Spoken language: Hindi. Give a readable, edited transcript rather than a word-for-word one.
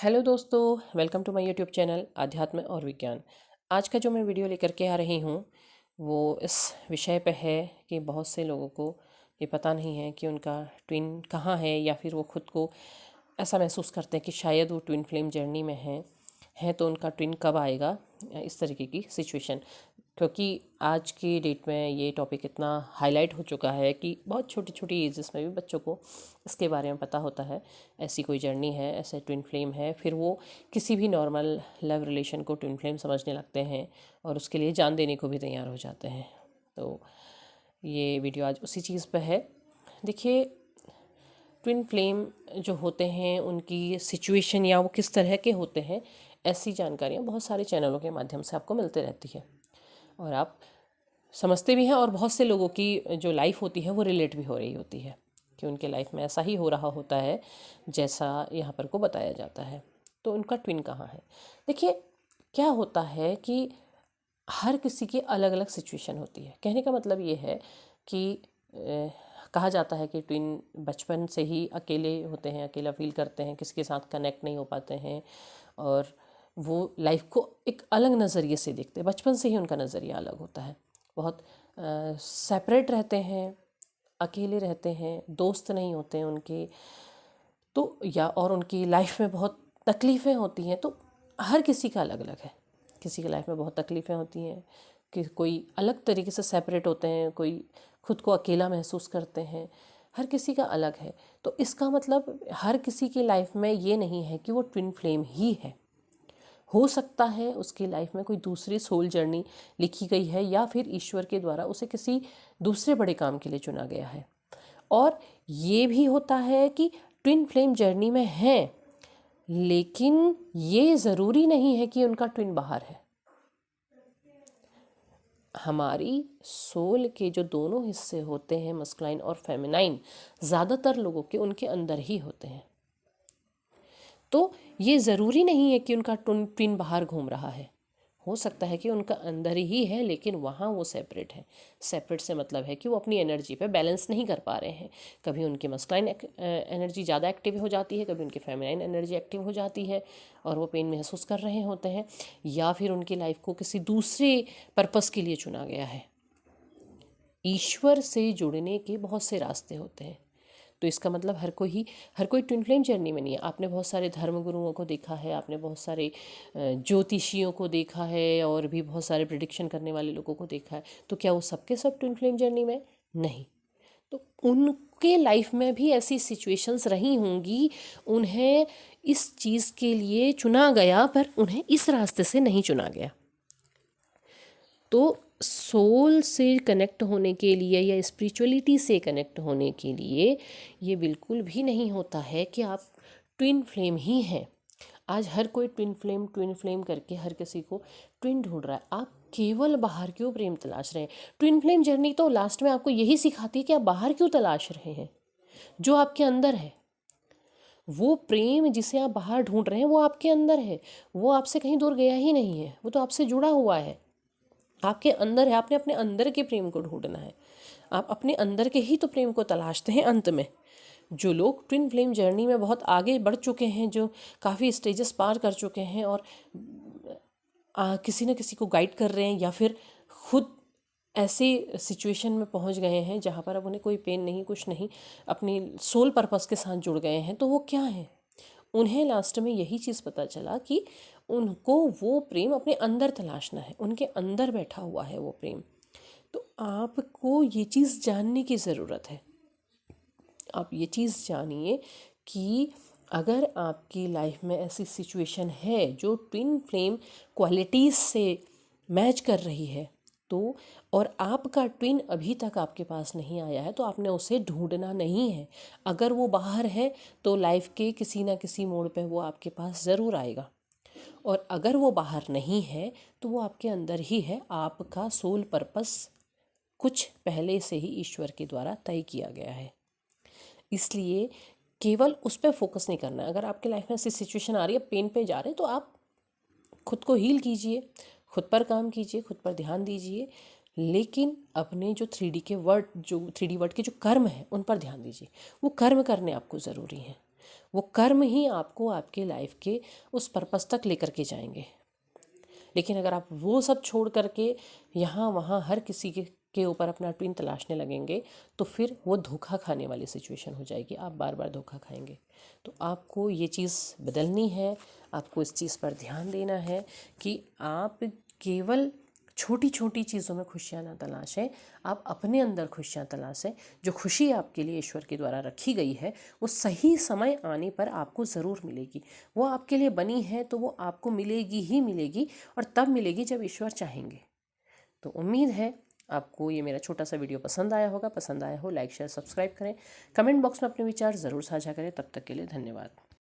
हेलो दोस्तों, welcome to my YouTube channel आध्यात्म और विज्ञान। आज का जो मैं वीडियो लेकर के आ रही हूँ वो इस विषय पे है कि बहुत से लोगों को ये पता नहीं है कि उनका ट्विन कहाँ है, या फिर वो खुद को ऐसा महसूस करते हैं कि शायद वो ट्विन फ्लेम जर्नी में हैं तो उनका ट्विन कब आएगा, इस तरीके की सिचुएशन। क्योंकि आज की डेट में ये टॉपिक इतना हाईलाइट हो चुका है कि बहुत छोटी छोटी एजेस में भी बच्चों को इसके बारे में पता होता है। ऐसी कोई जर्नी है, ऐसे ट्विन फ्लेम है, फिर वो किसी भी नॉर्मल लव रिलेशन को ट्विन फ्लेम समझने लगते हैं और उसके लिए जान देने को भी तैयार हो जाते हैं। तो ये वीडियो आज उसी चीज़ पर है। देखिए, ट्विन फ्लेम जो होते हैं उनकी सिचुएशन या वो किस तरह के होते हैं, ऐसी जानकारियाँ बहुत सारे चैनलों के माध्यम से आपको मिलते रहती है और आप समझते भी हैं, और बहुत से लोगों की जो लाइफ होती है वो रिलेट भी हो रही होती है कि उनके लाइफ में ऐसा ही हो रहा होता है जैसा यहाँ पर को बताया जाता है। तो उनका ट्विन कहाँ है? देखिए, क्या होता है कि हर किसी की अलग अलग सिचुएशन होती है। कहने का मतलब ये है कि कहा जाता है कि ट्विन बचपन से ही अकेले होते हैं, अकेला फील करते हैं, किसी के साथ कनेक्ट नहीं हो पाते हैं और वो लाइफ को एक अलग नज़रिए से देखते हैं। बचपन से ही उनका नज़रिया अलग होता है, बहुत सेपरेट रहते हैं, अकेले रहते हैं, दोस्त नहीं होते हैं उनके, तो या और उनकी लाइफ में बहुत तकलीफ़ें होती हैं। तो हर किसी का अलग अलग है। किसी की लाइफ में बहुत तकलीफ़ें होती हैं कि कोई अलग तरीके से सेपरेट होते हैं, कोई खुद को अकेला महसूस करते हैं। हर किसी का अलग है। तो इसका मतलब हर किसी की लाइफ में ये नहीं है कि वो ट्विन फ्लेम ही है। हो सकता है उसकी लाइफ में कोई दूसरी सोल जर्नी लिखी गई है, या फिर ईश्वर के द्वारा उसे किसी दूसरे बड़े काम के लिए चुना गया है। और ये भी होता है कि ट्विन फ्लेम जर्नी में है, लेकिन ये ज़रूरी नहीं है कि उनका ट्विन बाहर है। हमारी सोल के जो दोनों हिस्से होते हैं, मस्कुलाइन और फेमिनाइन, ज़्यादातर लोगों के उनके अंदर ही होते हैं। तो ये ज़रूरी नहीं है कि उनका ट्विन बाहर घूम रहा है। हो सकता है कि उनका अंदर ही है, लेकिन वहाँ वो सेपरेट है। सेपरेट से मतलब है कि वो अपनी एनर्जी पे बैलेंस नहीं कर पा रहे हैं। कभी उनकी मस्कुलाइन एनर्जी ज़्यादा एक्टिव हो जाती है, कभी उनकी फेमिनाइन एनर्जी एक्टिव हो जाती है और वो पेन महसूस कर रहे होते हैं, या फिर उनकी लाइफ को किसी दूसरे पर्पस के लिए चुना गया है। ईश्वर से जुड़ने के बहुत से रास्ते होते हैं। तो इसका मतलब हर कोई ट्विन फ्लेम जर्नी में नहीं है। आपने बहुत सारे धर्म गुरुओं को देखा है, आपने बहुत सारे ज्योतिषियों को देखा है, और भी बहुत सारे प्रिडिक्शन करने वाले लोगों को देखा है। तो क्या वो सबके सब ट्विन फ्लेम जर्नी में? नहीं। तो उनके लाइफ में भी ऐसी सिचुएशंस रही होंगी, उन्हें इस चीज़ के लिए चुना गया, पर उन्हें इस रास्ते से नहीं चुना गया। तो सोल से कनेक्ट होने के लिए या स्पिरिचुअलिटी से कनेक्ट होने के लिए ये बिल्कुल भी नहीं होता है कि आप ट्विन फ्लेम ही हैं। आज हर कोई ट्विन फ्लेम करके हर किसी को ट्विन ढूंढ रहा है। आप केवल बाहर क्यों प्रेम तलाश रहे हैं? ट्विन फ्लेम जर्नी तो लास्ट में आपको यही सिखाती है कि आप बाहर क्यों तलाश रहे हैं। जो आपके अंदर है, वो प्रेम जिसे आप बाहर ढूंढ रहे हैं, वो आपके अंदर है। वो आपसे कहीं दूर गया ही नहीं है, वो तो आपसे जुड़ा हुआ है, आपके अंदर है। आपने अपने अंदर के प्रेम को ढूंढना है। आप अपने अंदर के ही तो प्रेम को तलाशते हैं अंत में। जो लोग ट्विन फ्लेम जर्नी में बहुत आगे बढ़ चुके हैं, जो काफ़ी स्टेजेस पार कर चुके हैं और किसी न किसी को गाइड कर रहे हैं, या फिर खुद ऐसी सिचुएशन में पहुंच गए हैं जहां पर अब उन्हें कोई पेन नहीं, कुछ नहीं, अपनी सोल पर्पस के साथ जुड़ गए हैं, तो वो क्या है? उन्हें लास्ट में यही चीज़ पता चला कि उनको वो प्रेम अपने अंदर तलाशना है, उनके अंदर बैठा हुआ है वो प्रेम। तो आपको ये चीज़ जानने की ज़रूरत है। आप ये चीज़ जानिए कि अगर आपकी लाइफ में ऐसी सिचुएशन है जो ट्विन फ्लेम क्वालिटीज़ से मैच कर रही है, तो और आपका ट्विन अभी तक आपके पास नहीं आया है, तो आपने उसे ढूंढना नहीं है। अगर वो बाहर है तो लाइफ के किसी ना किसी मोड़ पे वो आपके पास ज़रूर आएगा, और अगर वो बाहर नहीं है तो वो आपके अंदर ही है। आपका सोल पर्पस कुछ पहले से ही ईश्वर के द्वारा तय किया गया है, इसलिए केवल उस पर फोकस नहीं करना है। अगर आपके लाइफ में ऐसी सिचुएशन आ रही है, पेन पे जा रहे हैं, तो आप खुद को हील कीजिए, खुद पर काम कीजिए, खुद पर ध्यान दीजिए, लेकिन अपने जो 3D वर्ड के जो कर्म हैं उन पर ध्यान दीजिए। वो कर्म करने आपको ज़रूरी हैं। वो कर्म ही आपको आपके लाइफ के उस पर्पस तक लेकर के जाएंगे। लेकिन अगर आप वो सब छोड़ करके यहाँ वहाँ हर किसी के ऊपर अपना ट्विन तलाशने लगेंगे तो फिर वो धोखा खाने वाली सिचुएशन हो जाएगी, आप बार बार धोखा खाएंगे। तो आपको ये चीज़ बदलनी है, आपको इस चीज़ पर ध्यान देना है कि आप केवल छोटी छोटी चीज़ों में खुशियाँ ना तलाशें, आप अपने अंदर खुशियाँ तलाशें। जो खुशी आपके लिए ईश्वर के द्वारा रखी गई है वो सही समय आने पर आपको ज़रूर मिलेगी। वो आपके लिए बनी है तो वो आपको मिलेगी ही मिलेगी, और तब मिलेगी जब ईश्वर चाहेंगे। तो उम्मीद है आपको ये मेरा छोटा सा वीडियो पसंद आया होगा। पसंद आया हो लाइक शेयर सब्सक्राइब करें, कमेंट बॉक्स में अपने विचार ज़रूर साझा करें। तब तक के लिए धन्यवाद।